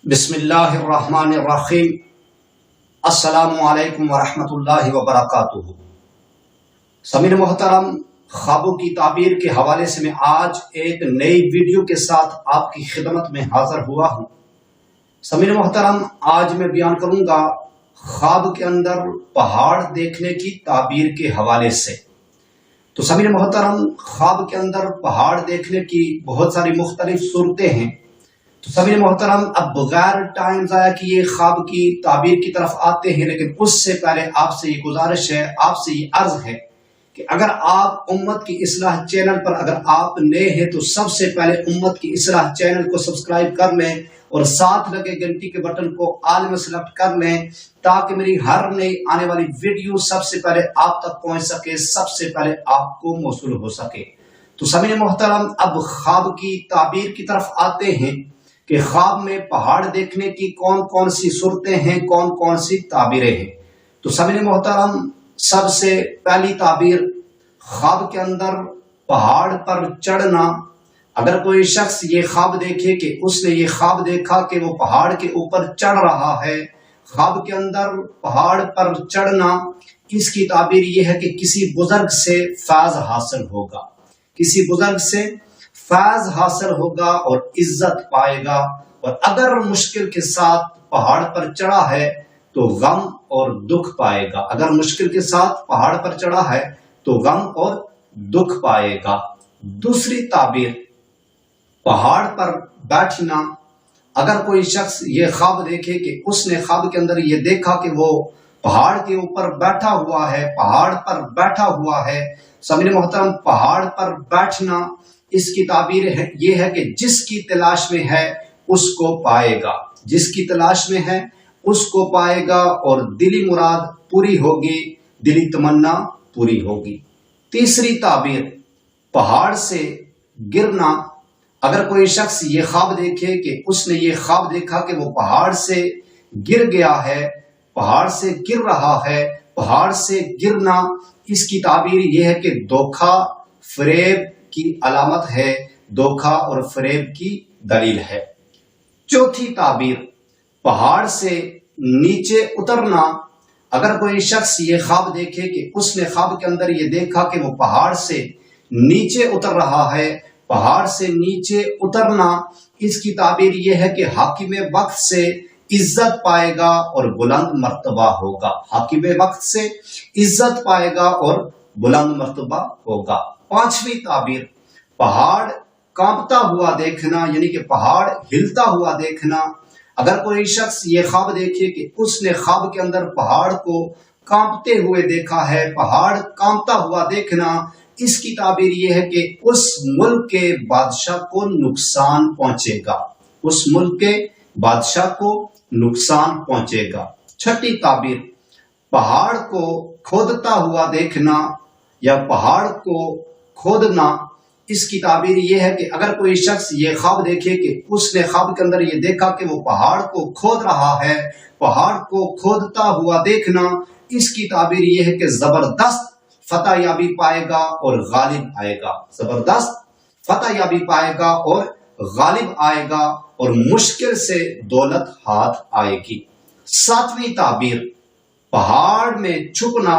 बिस्मिल्लाहिर्रहमानिर्रहीम। अस्सलामु अलैकुम वरहमतुल्लाहि वबरकातुहू। समीर मोहतरम, ख्वाबों की ताबीर के हवाले से मैं आज एक नई वीडियो के साथ आपकी खिदमत में हाजिर हुआ हूँ। समीर मोहतरम, आज मैं बयान करूँगा ख्वाब के अंदर पहाड़ देखने की ताबीर के हवाले से। तो समीर मोहतरम, ख्वाब के अंदर पहाड़ देखने की बहुत सारी मुख्तलिफ सूरतें हैं। तो सभी मोहतरम, अब बगैर टाइम ज़ाया किए ख्वाब की ताबीर की तरफ आते हैं, लेकिन उससे पहले आपसे ये गुजारिश है, आपसे ये अर्ज है कि अगर आप उम्मत की इस्लाह चैनल पर अगर आप नए हैं तो सबसे पहले उम्मत की इस्लाह चैनल को सब्सक्राइब कर लें और साथ लगे घंटी के बटन को आल में सेलेक्ट कर लें, ताकि मेरी हर नई आने वाली वीडियो सबसे पहले आप तक पहुंच सके, सबसे पहले आपको मौसूल हो सके। तो सभी मोहतरम, अब ख्वाब की ताबीर की तरफ आते हैं कि ख्वाब में पहाड़ देखने की कौन कौन सी सूरतें हैं, कौन कौन सी ताबीरें हैं। तो सभी मोहतरम, सबसे पहली ताबीर, ख्वाब के अंदर पहाड़ पर चढ़ना। अगर कोई शख्स ये ख्वाब देखे कि उसने ये ख्वाब देखा कि वो पहाड़ के ऊपर चढ़ रहा है, ख्वाब के अंदर पहाड़ पर चढ़ना, इसकी ताबीर ये है कि किसी बुजुर्ग से फैज हासिल होगा, किसी बुजुर्ग से फैज हासिल होगा और इज्जत पाएगा। और अगर मुश्किल के साथ पहाड़ पर चढ़ा है तो गम और दुख पाएगा। अगर मुश्किल के साथ पहाड़ पर चढ़ा है तो गम और दुख पाएगा। दूसरी ताबीर, पहाड़ पर बैठना। अगर कोई शख्स ये ख्वाब देखे कि उसने ख्वाब के अंदर ये देखा कि वो पहाड़ के ऊपर बैठा हुआ है, पहाड़ पर बैठा हुआ है। समीर मोहतरम, पहाड़ पर बैठना, इसकी ताबीर है ये है कि जिसकी तलाश में है उसको पाएगा, जिसकी तलाश में है उसको पाएगा और दिली मुराद पूरी होगी, दिली तमन्ना पूरी होगी। तीसरी ताबीर, पहाड़ से गिरना। अगर कोई शख्स ये ख्वाब देखे कि उसने ये ख्वाब देखा कि वो पहाड़ से गिर गया है, पहाड़ से गिर रहा है, पहाड़ से गिरना, इसकी ताबीर ये है कि धोखा फरेब की अलामत है, धोखा और फरेब की दलील है। चौथी ताबीर, पहाड़ से नीचे उतरना। अगर कोई शख्स ये ख्वाब देखे कि उसने ख्वाब के अंदर ये देखा कि वो पहाड़ से नीचे उतर रहा है, पहाड़ से नीचे उतरना, इसकी ताबीर ये है कि हाकिम वक्त से इज्जत पाएगा और बुलंद मर्तबा होगा, हाकिम वक्त से इज्जत पाएगा और बुलंद मर्तबा होगा। पांचवी ताबीर, पहाड़ कांपता हुआ देखना, यानी कि पहाड़ हिलता हुआ देखना। अगर कोई शख्स ये ख्वाब देखे कि उसने ख्वाब के अंदर पहाड़ को कांपते हुए देखा है, पहाड़ कांपता हुआ देखना, इसकी ताबीर ये है कि उस मुल्क के बादशाह को नुकसान पहुंचेगा, उस मुल्क के बादशाह को नुकसान पहुंचेगा। छठी ताबीर, पहाड़ को खोदता हुआ देखना या पहाड़ को खोदना, इसकी ताबीर यह है कि अगर कोई शख्स ये ख्वाब देखे कि उसने ख्वाब के अंदर ये देखा कि वो पहाड़ को खोद रहा है, पहाड़ को खोदता हुआ देखना, इसकी ताबीर यह है कि जबरदस्त फतह याबी पाएगा और गालिब आएगा, जबरदस्त फतह याबी पाएगा और गालिब आएगा और मुश्किल से दौलत हाथ आएगी। सातवीं ताबीर, पहाड़ में छुपना।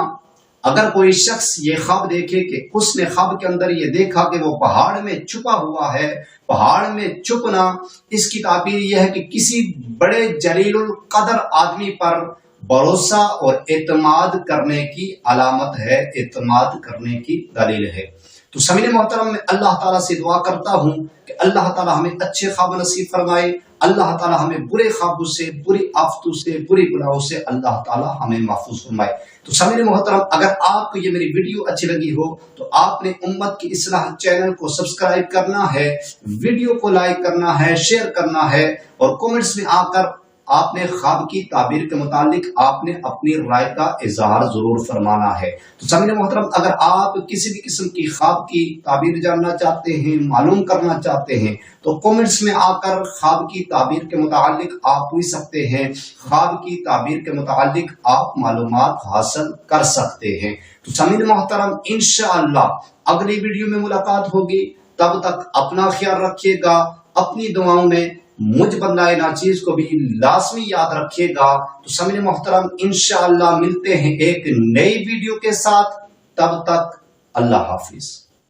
अगर कोई शख्स ये ख्वाब देखे कि उसने ख्वाब के अंदर ये देखा कि वो पहाड़ में छुपा हुआ है, पहाड़ में छुपना, इसकी ताबीर यह है कि किसी बड़े जलीलुल कदर आदमी पर भरोसा और एतमाद करने की अलामत है, एतमाद करने की दलील है। तो समीर मोहतरम, मैं अल्लाह ताला से दुआ करता हूँ कि अल्लाह ताला हमें अच्छे ख्वाब नसीब फरमाए, अल्लाह ताला हमें बुरे ख्वाबों से, बुरी आफतों से, बुरी गुनाहों से अल्लाह ताला हमें महफूज फरमाए। तो समीर मोहतरम, अगर आपको ये मेरी वीडियो अच्छी लगी हो तो आपने उम्मत की इस्लाह चैनल को सब्सक्राइब करना है, वीडियो को लाइक करना है, शेयर करना है और कमेंट्स में आकर आपने ख्वाब की ताबीर के मुतालिक आपने अपनी राय का इजहार जरूर फरमाना है। तो समीर मोहतरम, अगर आप किसी भी किस्म की ख्वाब की ताबीर जानना चाहते हैं, मालूम करना चाहते हैं, तो कमेंट्स में आकर ख्वाब की ताबीर के मुतालिक आप पूछ सकते हैं, ख्वाब की ताबीर के मुतालिक आप मालूमात हासिल कर सकते हैं। तो समीर मोहतरम, इंशाअल्लाह अगली वीडियो में मुलाकात होगी, तब तक अपना ख्याल रखिएगा, अपनी दुआओं में مجھ بندہ ناچیز کو بھی لازمی یاد رکھیے گا۔ تو سامعین محترم انشاءاللہ ملتے ہیں ایک نئی ویڈیو کے ساتھ، تب تک اللہ حافظ۔